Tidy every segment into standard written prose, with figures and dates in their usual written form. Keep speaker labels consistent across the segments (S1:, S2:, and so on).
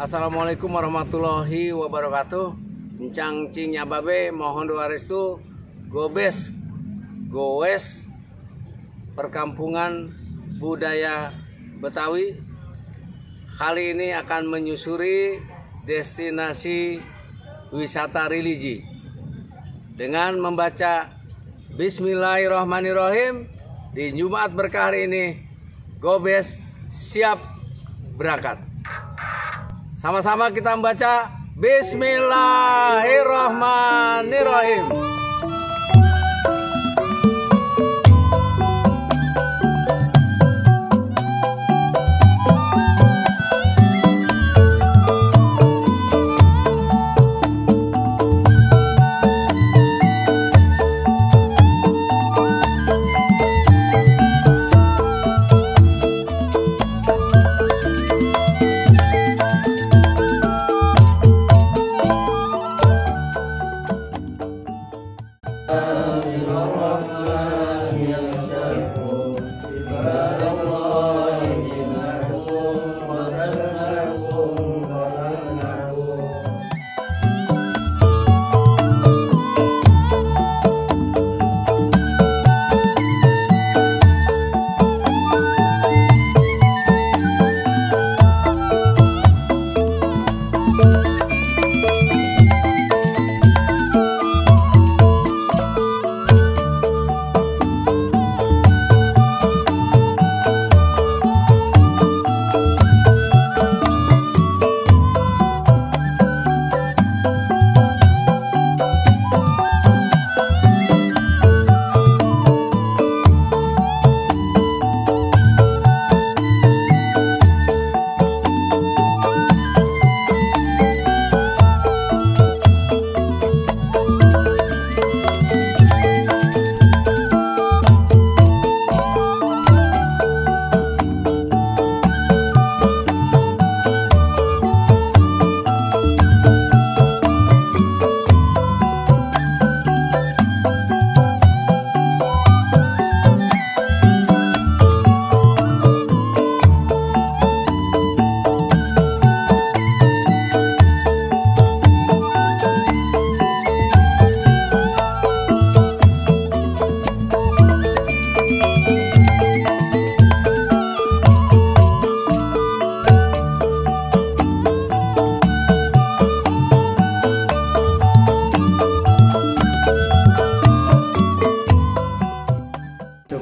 S1: Assalamualaikum warahmatullahi wabarakatuh. Encang cing nyababe mohon doa restu goes perkampungan budaya Betawi kali ini akan menyusuri destinasi wisata religi dengan membaca Bismillahirrahmanirrahim. Di Jumat berkah hari ini Gobes siap berangkat. Sama-sama kita membaca Bismillahirrahmanirrahim.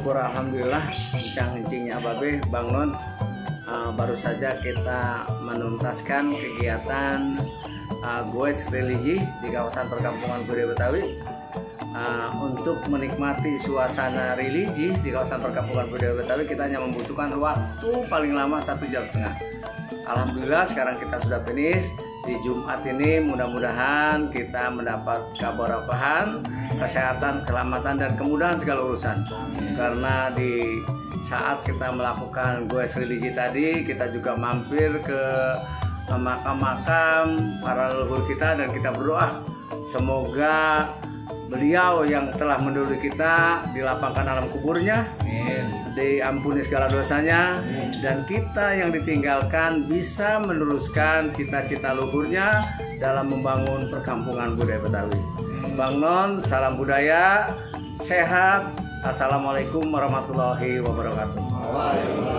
S1: Alhamdulillah, encang-encingnya Babe, Bang Non, baru saja kita menuntaskan kegiatan goes religi di kawasan perkampungan budaya Betawi. Untuk menikmati suasana religi di kawasan perkampungan budaya Betawi kita hanya membutuhkan waktu paling lama 1,5 jam. Alhamdulillah sekarang kita sudah finish. Di Jumat ini mudah-mudahan kita mendapat keberkahan, kesehatan, keselamatan, dan kemudahan segala urusan. Karena di saat kita melakukan goes religi tadi, kita juga mampir ke makam-makam para leluhur kita dan kita berdoa semoga beliau yang telah mendahului kita dilapangkan alam kuburnya, diampuni segala dosanya, dan kita yang ditinggalkan bisa meneruskan cita-cita leluhurnya dalam membangun perkampungan budaya Betawi. Bang Non, salam budaya, sehat. Assalamualaikum warahmatullahi wabarakatuh.